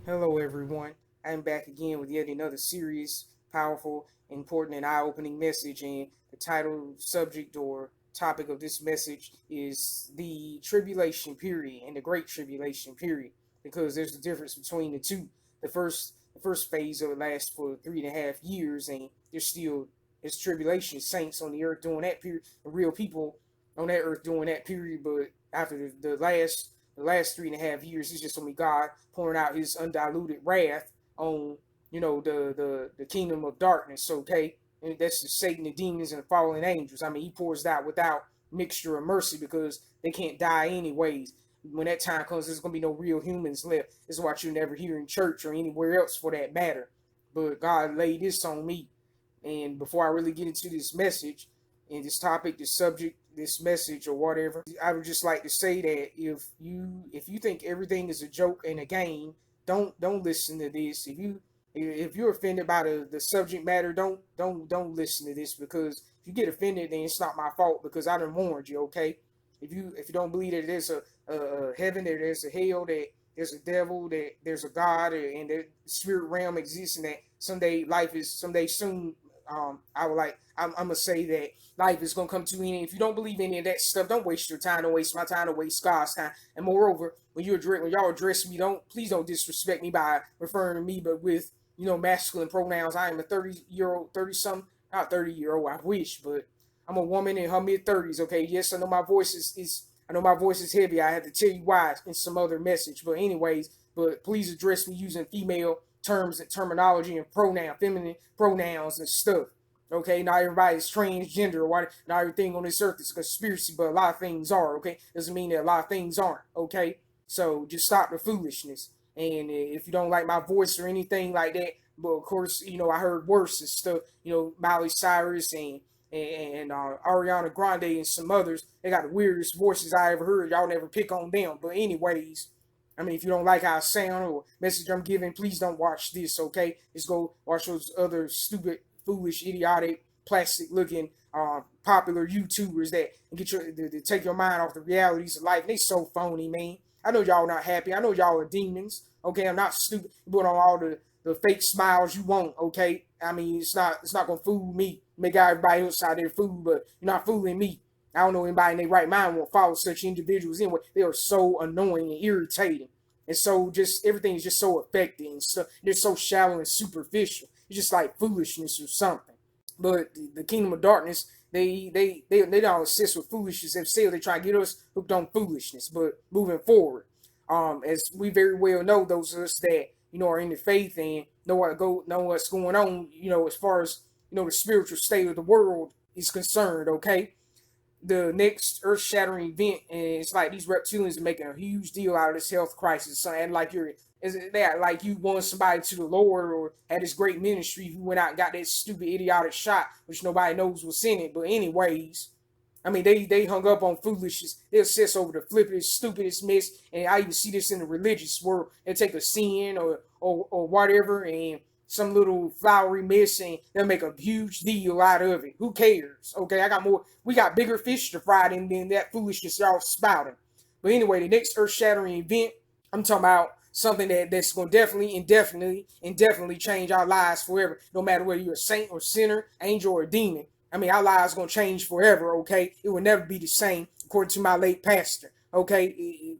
Hello, everyone. I'm back again with yet another serious, powerful, important, and eye opening message. And the title, subject, or topic of this message is the tribulation period and the great tribulation period, because there's a difference between the two. The first phase of it lasts for 3.5 years, and there's tribulation saints on the earth during that period, and real people on that earth during that period. But after the last 3.5 years, it's just only God pouring out His undiluted wrath on the kingdom of darkness. Okay, and that's the Satan, the demons, and the fallen angels. I mean, He pours it out without mixture of mercy because they can't die anyways. When that time comes, there's gonna be no real humans left. This is what you never hear in church or anywhere else for that matter. But God laid this on me. And before I really get into this message and this topic, this subject, this message or whatever, I would just like to say that if you think everything is a joke and a game, don't listen to this. If you're offended by the subject matter, don't listen to this, because if you get offended, then it's not my fault because I done warned you. Okay, if you don't believe that there's a heaven, that there's a hell, that there's a devil, that there's a God, and the spirit realm exists, and that someday soon. I'm gonna say that life is gonna come to an end. If you don't believe any of that stuff, don't waste your time. Don't waste my time. Don't waste God's time. And moreover, when y'all address me, please don't disrespect me by referring to me, but with masculine pronouns. I am a 30-year-old, 30 some, not 30-year-old. I wish, but I'm a woman in her mid 30s. Okay, yes, I know my voice is I know my voice is heavy. I had to tell you why in some other message, but anyways, but please address me using female terms and terminology and feminine pronouns and stuff. Okay, not everybody's transgender or what. Not everything on this earth is a conspiracy, but a lot of things are. Okay, doesn't mean that a lot of things aren't. Okay, so just stop the foolishness. And if you don't like my voice or anything like that, but of course, I heard worse and stuff. Miley Cyrus and Ariana Grande and some others. They got the weirdest voices I ever heard. Y'all never pick on them. But anyways, I mean, if you don't like how I sound or message I'm giving, please don't watch this. Okay, just go watch those other stupid, foolish, idiotic, plastic-looking, popular YouTubers that and get to take your mind off the realities of life. And they so phony, man. I know y'all not happy. I know y'all are demons. Okay, I'm not stupid. You put on all the fake smiles you want. Okay, I mean it's not gonna fool me. Make everybody else out there fool, but you're not fooling me. I don't know anybody in their right mind won't follow such individuals anyway. They are so annoying and irritating. And so just everything is just so affecting and stuff. They're so shallow and superficial. It's just like foolishness or something. But the kingdom of darkness, they don't assist with foolishness themselves. They try to get us hooked on foolishness. But moving forward, as we very well know, those of us that are in the faith and know what's going on, as far as the spiritual state of the world is concerned. Okay, the next earth-shattering event, and it's like these reptilians are making a huge deal out of this health crisis. So, and like is it that like you won somebody to the Lord or had this great ministry, you went out and got that stupid idiotic shot, which nobody knows what's in it. But anyways, I mean they hung up on foolishness. They obsess over the flippantest, stupidest mess, and I even see this in the religious world. They take a sin or whatever and some little flowery mess and they'll make a huge deal out of it. Who cares? Okay, we got bigger fish to fry than that foolishness y'all spouting. But anyway, the next earth shattering event, I'm talking about something that's gonna indefinitely change our lives forever. No matter whether you're a saint or sinner, angel or demon. I mean, our lives gonna change forever. Okay, it will never be the same, according to my late pastor. Okay,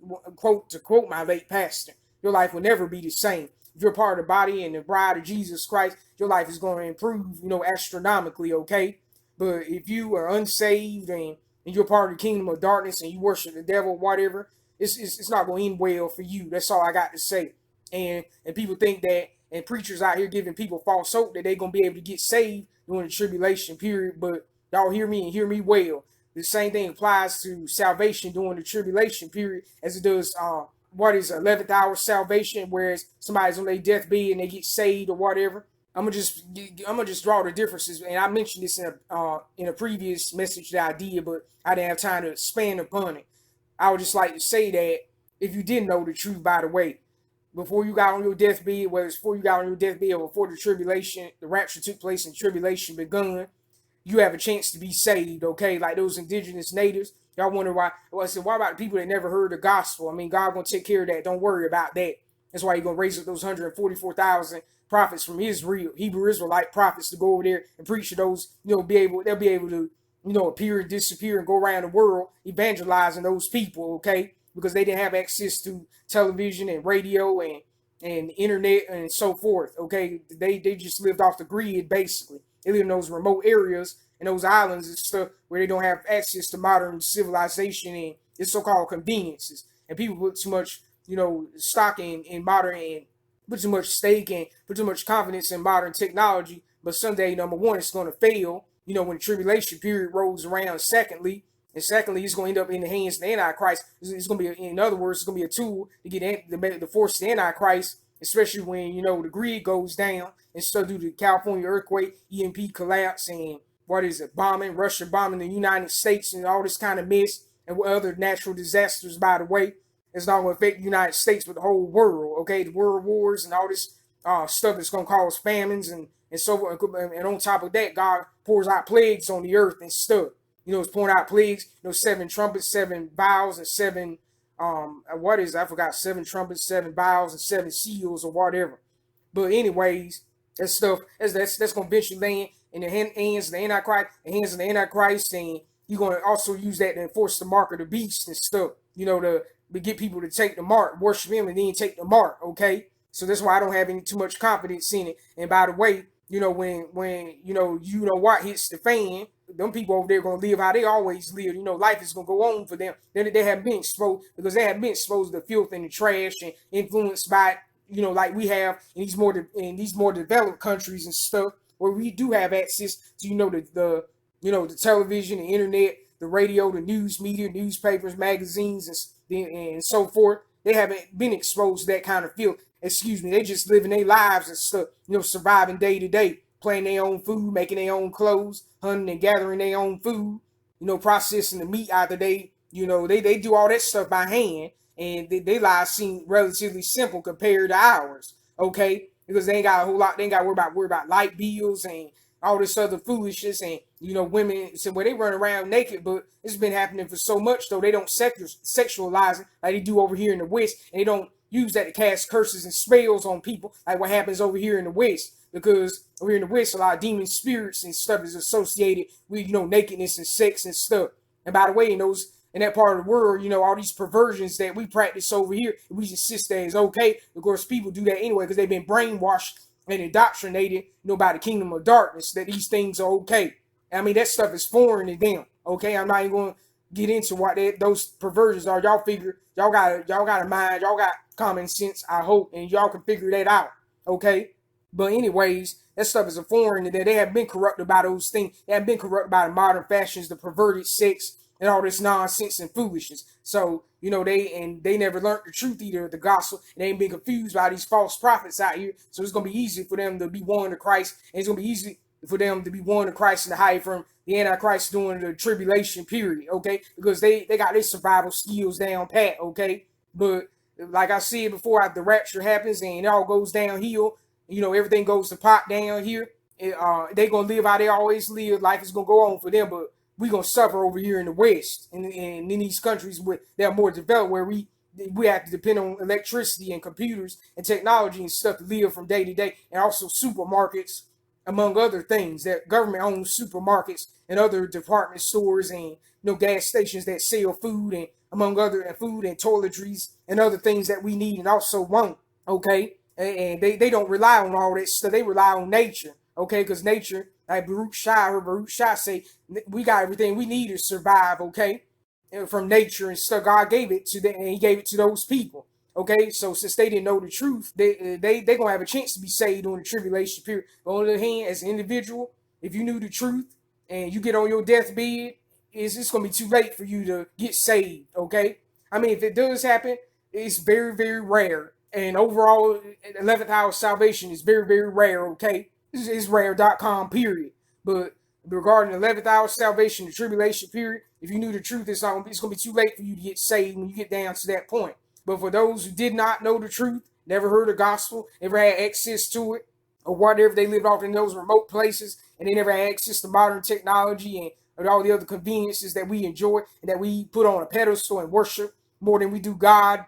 to quote my late pastor, your life will never be the same. If you're part of the body and the bride of Jesus Christ, your life is going to improve, astronomically, okay? But if you are unsaved and you're part of the kingdom of darkness and you worship the devil, whatever, it's not going to end well for you. That's all I got to say. And people think that, and preachers out here giving people false hope that they're going to be able to get saved during the tribulation period. But y'all hear me and hear me well. The same thing applies to salvation during the tribulation period as it does what is 11th hour salvation, whereas somebody's on their deathbed and they get saved or whatever. I'm gonna just draw the differences, and I mentioned this in a previous message that I did, but I didn't have time to expand upon it. I would just like to say that if you didn't know the truth, by the way, before you got on your deathbed, whether it's before you got on your deathbed or before the rapture took place and tribulation begun, you have a chance to be saved, okay? Like those indigenous natives. Y'all wonder why. Well, I said, why about the people that never heard the gospel? I mean, God gonna take care of that. Don't worry about that. That's why he's gonna raise up those 144,000 prophets from Israel, Hebrew Israelite prophets, to go over there and preach to those. They'll be able to appear and disappear and go around the world evangelizing those people. Okay, because they didn't have access to television and radio and internet and so forth. Okay, they just lived off the grid basically. They live in those remote areas and those islands and stuff where they don't have access to modern civilization and its so-called conveniences. And people put too much, stock in modern, and put too much stake and put too much confidence in modern technology. But someday, number one, it's going to fail. When the tribulation period rolls around. Secondly, it's going to end up in the hands of the Antichrist. It's going to be, in other words, it's going to be a tool to get the force of the Antichrist, especially when the grid goes down and stuff due to the California earthquake, EMP collapse, and Russia bombing the United States, and all this kind of mess, and other natural disasters. By the way, it's not going to affect the United States, but the whole world. Okay, the world wars and all this stuff is going to cause famines and so forth. And on top of that, God pours out plagues on the earth and stuff. It's pouring out plagues. 7 trumpets, 7 vials, and 7 I forgot. 7 trumpets, 7 vials, and 7 seals or whatever. But anyways, that stuff that's going to eventually land in the hands of the Antichrist, and you're going to also use that to enforce the mark of the beast and stuff. To get people to take the mark, worship him, and then take the mark. Okay, so that's why I don't have any too much confidence in it. And by the way, when what hits the fan, them people over there gonna live how they always live. Life is gonna go on for them. Then they have been exposed because they have been exposed to filth and the trash and influenced by like we have in these more developed countries and stuff where we do have access to the television, the internet, the radio, the news media, newspapers, magazines, and so forth. They haven't been exposed to that kind of filth. They just living their lives and stuff, surviving day to day, playing their own food, making their own clothes, hunting and gathering their own food, processing the meat out of they do all that stuff by hand, and their lives seem relatively simple compared to ours, okay? Because they ain't got a whole lot, they ain't got to worry about light bills and all this other foolishness, and women, so where they run around naked, but it's been happening for so much, though they don't sexualize it like they do over here in the West, and they don't use that to cast curses and spells on people like what happens over here in the West, because over here in the West, a lot of demon spirits and stuff is associated with, nakedness and sex and stuff. And by the way, in that part of the world, all these perversions that we practice over here, we just insist that it's okay. Of course, people do that anyway because they've been brainwashed and indoctrinated, by the kingdom of darkness, that these things are okay. I mean, that stuff is foreign to them. Okay, I'm not even going to get into what those perversions are. Y'all figure, y'all got a mind, y'all got common sense, I hope, and y'all can figure that out. Okay, but anyways, that stuff is a foreign, and they have been corrupted by those things. They have been corrupted by the modern fashions, the perverted sex, and all this nonsense and foolishness. So, they never learned the truth either, the gospel. They ain't been confused by these false prophets out here. So it's going to be easy for them to be won to Christ. And it's going to be easy for them to be won to Christ and to hide from the Antichrist during the tribulation period, okay? Because they got their survival skills down pat, okay? But like I said before, after the rapture happens and it all goes downhill, everything goes to pot down here. They going to live how they always live. Life is going to go on for them, but we going to suffer over here in the West and in these countries that are more developed, where we have to depend on electricity and computers and technology and stuff to live from day to day, and also supermarkets, among other things, that government-owned supermarkets and other department stores and gas stations that sell food, and among other food and toiletries and other things that we need and also want, okay? And they don't rely on all that stuff. They rely on nature, okay? Because nature, like Baruch Shah say, we got everything we need to survive, okay? From nature and stuff. God gave it to them, and he gave it to those people. Okay, so since they didn't know the truth, they gonna have a chance to be saved during the tribulation period. But on the other hand, as an individual, if you knew the truth and you get on your deathbed, it's gonna be too late for you to get saved. Okay, I mean, if it does happen, it's very, very rare. And overall, 11th hour salvation is very, very rare. Okay, it's rare.com period. But regarding 11th hour salvation, the tribulation period, if you knew the truth, it's gonna be too late for you to get saved when you get down to that point. But for those who did not know the truth, never heard the gospel, never had access to it, or whatever, they lived off in those remote places, and they never had access to modern technology and all the other conveniences that we enjoy and that we put on a pedestal and worship more than we do God,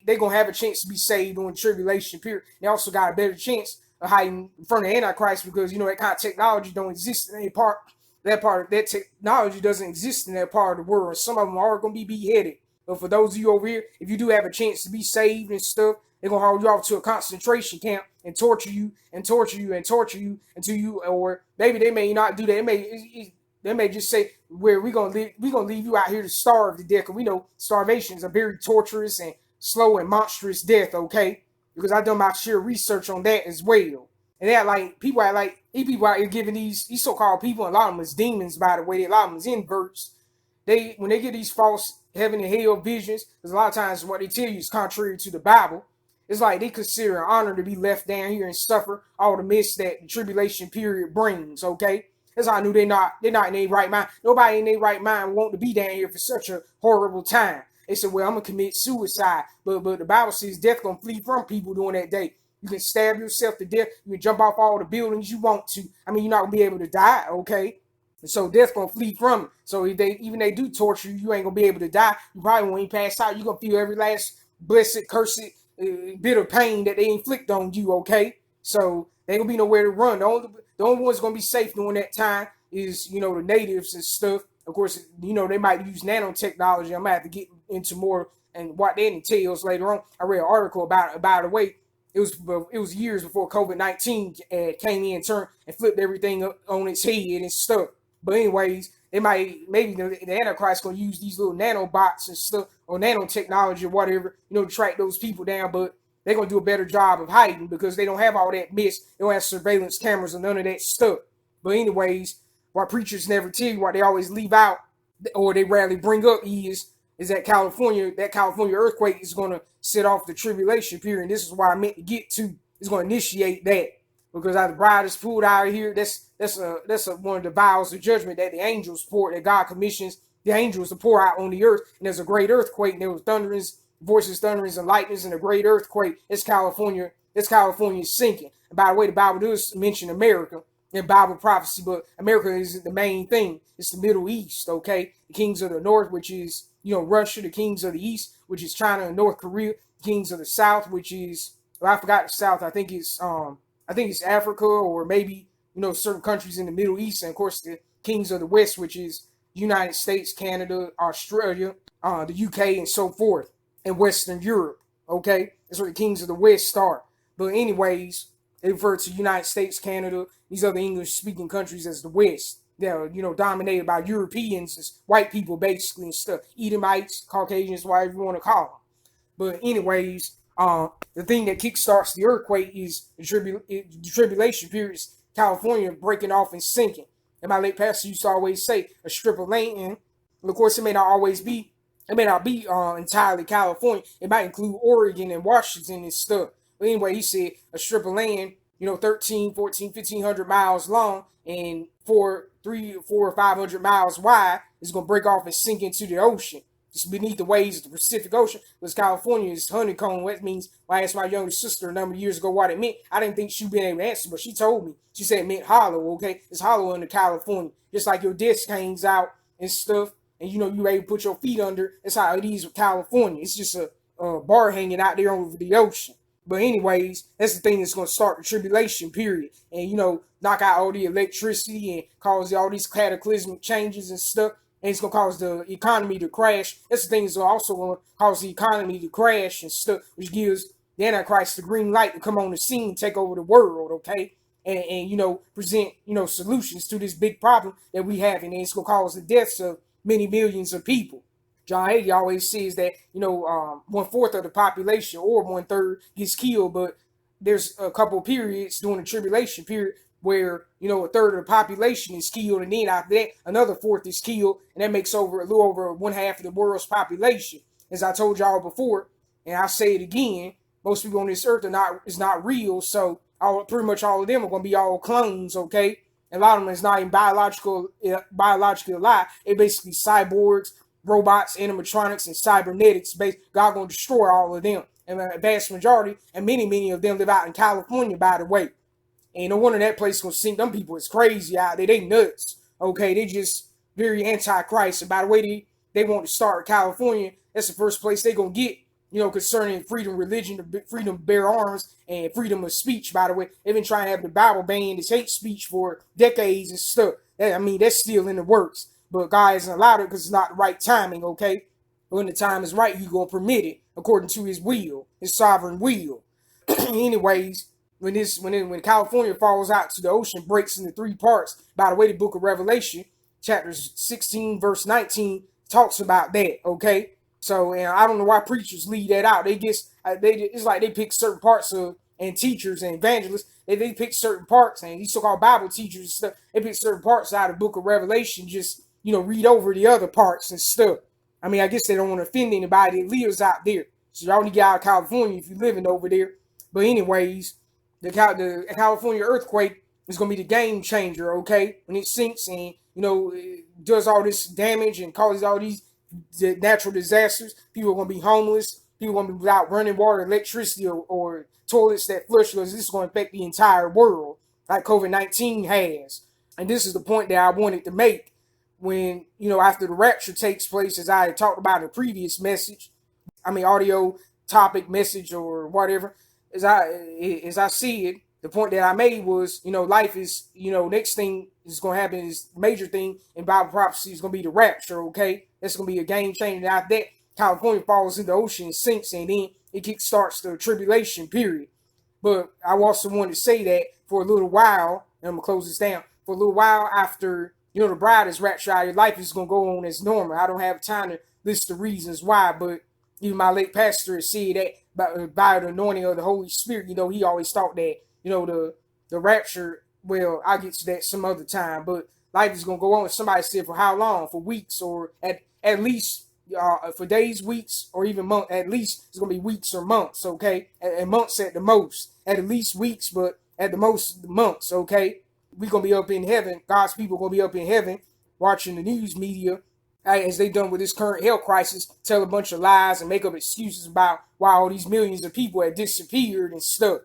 they gonna have a chance to be saved during the tribulation period. They also got a better chance of hiding in front of Antichrist because that kind of technology don't exist in any part. That part of that technology doesn't exist in that part of the world. Some of them are gonna be beheaded. But for those of you over here, if you do have a chance to be saved and stuff, they're gonna haul you off to a concentration camp and torture you and torture you and torture you until you, or maybe they may not do that. They may just say, "Where we gonna leave you out here to starve to death," because we know starvation is a very torturous and slow and monstrous death. Okay, because I've done my share of research on that as well. And they people out here giving these so-called people, and a lot of them is demons, by the way. A lot of them is inverts. When they get these false heaven and hell visions, because a lot of times what they tell you is contrary to the Bible. It's like they consider an honor to be left down here and suffer all the mess that the tribulation period brings. Okay, that's how I knew they're not in their right mind. Nobody in their right mind want to be down here for such a horrible time. They said, "Well, I'm gonna commit suicide," but the Bible says death gonna flee from people during that day. You can stab yourself to death. You can jump off all the buildings you want to. I mean, you're not gonna be able to die. Okay. And so death gonna flee from it. So if they do torture you, you ain't gonna be able to die. You probably when you pass out, you're gonna feel every last blessed, cursed bit of pain that they inflict on you. Okay, so there ain't gonna be nowhere to run. The only ones gonna be safe during that time is the natives and stuff. Of course, they might use nanotechnology. I'm gonna have to get into more and what that entails later on. I read an article about it. By the way, it was years before COVID-19 came in, turned and flipped everything up on its head and stuff. But anyways, maybe the Antichrist gonna use these little nanobots and stuff or nanotechnology or whatever, to track those people down. But they're gonna do a better job of hiding because they don't have all that mess. They don't have surveillance cameras or none of that stuff. But anyways, what preachers never tell you, what they always leave out or they rarely bring up is that California earthquake is gonna set off the tribulation period. And this is what I meant to get to. It's gonna initiate that. Because as the bride is pulled out of here, that's one of the vials of judgment that the angels pour, that God commissions the angels to pour out on the earth. And there's a great earthquake, and there was voices, thunderings, and lightnings, and a great earthquake. It's California sinking. And by the way, the Bible does mention America in Bible prophecy, but America isn't the main thing. It's the Middle East, okay? The kings of the north, which is, Russia, the kings of the east, which is China and North Korea, the kings of the south, which is, I forgot the south, I think it's Africa or maybe, certain countries in the Middle East. And of course, the kings of the West, which is United States, Canada, Australia, the UK, and so forth, and Western Europe. Okay. That's where the kings of the West start. But anyways, they refer to United States, Canada, these other English speaking countries as the West. They're, dominated by Europeans, as white people basically and stuff. Edomites, Caucasians, whatever you want to call them. But anyways, the thing that kickstarts the earthquake is the tribulation period. California breaking off and sinking. And my late pastor used to always say a strip of land. And of course, it may not be entirely California. It might include Oregon and Washington and stuff. But anyway, he said a strip of land, 13, 14, 1,500 miles long and 300 or 500 miles wide is going to break off and sink into the ocean. Just beneath the waves of the Pacific Ocean, because California is honeycomb. That means when I asked my younger sister a number of years ago what it meant, I didn't think she'd be able to answer, but she told me. She said it meant hollow, okay? It's hollow under California. Just like your disc hangs out and stuff, and you're able to put your feet under. That's how it is with California. It's just a bar hanging out there over the ocean. But anyways, that's the thing that's going to start the tribulation period. And, knock out all the electricity and cause all these cataclysmic changes and stuff. And it's going to cause the economy to crash. That's the thing that's also going to cause the economy to crash and stuff, which gives the Antichrist the green light to come on the scene and take over the world, okay? And present, solutions to this big problem that we have. And it's going to cause the deaths of many millions of people. John Hagee always says that, 1/4 of the population or 1/3 gets killed, but there's a couple of periods during the tribulation period where, a third of the population is killed, and then after that, another fourth is killed, and that makes a little over 1/2 of the world's population. As I told y'all before, and I'll say it again, most people on this earth is not real, so pretty much all of them are going to be all clones, okay? And a lot of them is not even biologically alive. They're basically cyborgs, robots, animatronics, and cybernetics. God going to destroy all of them. And the vast majority, and many of them live out in California, by the way. And no wonder that place is going to sink. Them people is crazy out there. They nuts. Okay, they just very anti-Christ. And by the way, they want to start California. That's the first place they going to get. concerning freedom, religion, freedom to bear arms, and freedom of speech. By the way, they've been trying to have the Bible ban this hate speech for decades and stuff. That's still in the works. But God hasn't allowed it because it's not the right timing, okay? When the time is right, He's going to permit it according to His will, His sovereign will. Anyways, when California falls out to the ocean, breaks into three parts. By the way, the book of Revelation, chapters 16, verse 19, talks about that, okay? So, and I don't know why preachers leave that out. It's like they pick certain parts of, and teachers and evangelists, they pick certain parts, and these so-called Bible teachers and stuff, they pick certain parts out of the book of Revelation, just, read over the other parts and stuff. I guess they don't want to offend anybody that lives out there. So y'all need to get out of California if you're living over there. But anyways, the California earthquake is going to be the game changer, okay? When it sinks and, it does all this damage and causes all these natural disasters, people are going to be homeless. People are going to be without running water, electricity, or toilets that flush, because this is going to affect the entire world like COVID-19 has. And this is the point that I wanted to make when, after the rapture takes place, as I had talked about in a previous message, audio topic, message, or whatever. As I see it, the point that I made was, life is, next thing is going to happen is major thing in Bible prophecy is going to be the rapture, okay? That's going to be a game changer. After that, California falls in the ocean, sinks, and then it kickstarts the tribulation period. But I also wanted to say that for a little while, and I'm going to close this down, for a little while after, the bride is raptured out, your life is going to go on as normal. I don't have time to list the reasons why, but even my late pastor said that by the anointing of the Holy Spirit, he always thought that, the rapture, well, I'll get to that some other time, but life is going to go on. Somebody said for how long? For weeks, or at least for days, weeks, or even months. At least it's going to be weeks or months, okay? And months at the most. At least weeks, but at the most months, okay? We're going to be up in heaven. God's people are going to be up in heaven watching the news media, as they done with this current health crisis, tell a bunch of lies and make up excuses about why all these millions of people have disappeared and stuff.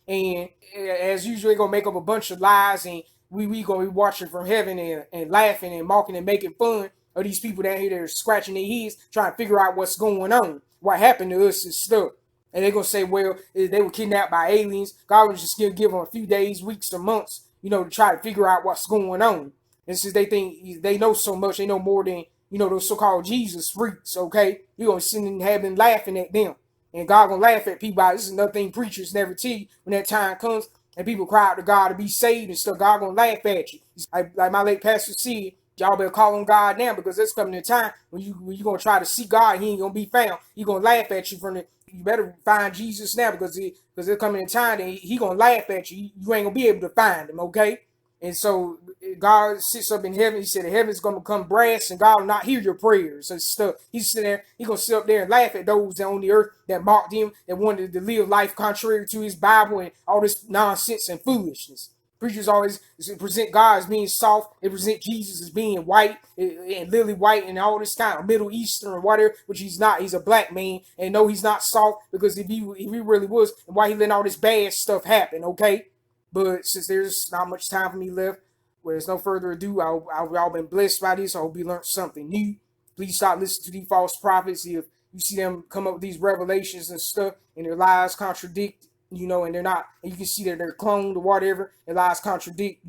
And as usual, they're going to make up a bunch of lies, and we going to be watching from heaven and laughing and mocking and making fun of these people down here that are scratching their heads, trying to figure out what's going on, what happened to us and stuff. And they're going to say, well, they were kidnapped by aliens. God was just going to give them a few days, weeks, or months, to try to figure out what's going on. And since they think they know so much, they know more than, those so-called Jesus freaks, okay? You're going to sit in heaven laughing at them. And God going to laugh at people. This is another thing preachers never tell you. When that time comes and people cry out to God to be saved and stuff, God going to laugh at you. Like my late pastor said, y'all better call on God now, because there's coming a time when you're going to try to see God, He ain't going to be found. He going to laugh at you you better find Jesus now, because there's coming a time that He going to laugh at you. You ain't going to be able to find Him, okay? And so God sits up in heaven. He said the heaven's going to become brass, and God will not hear your prayers and stuff. He's sitting there. He's going to sit up there and laugh at those on the earth that mocked Him, that wanted to live life contrary to His Bible and all this nonsense and foolishness. Preachers always present God as being soft. They present Jesus as being white and lily white and all this kind of Middle Eastern or whatever, which He's not. He's a black man. And no, He's not soft, because if he really was, why He letting all this bad stuff happen, okay? But since there's not much time for me left, well, there's no further ado. I've all been blessed by this. I hope you learned something new. Please stop listening to these false prophets. If you see them come up with these revelations and stuff, and their lies contradict, and they're not, and you can see that they're cloned or whatever, their lies contradict,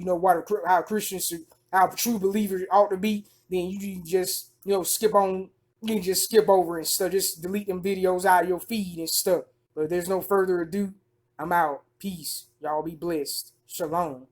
how Christians, how true believers ought to be, then you just, skip on, you can just skip over and stuff. Just delete them videos out of your feed and stuff. But there's no further ado. I'm out. Peace. Y'all be blessed. Shalom.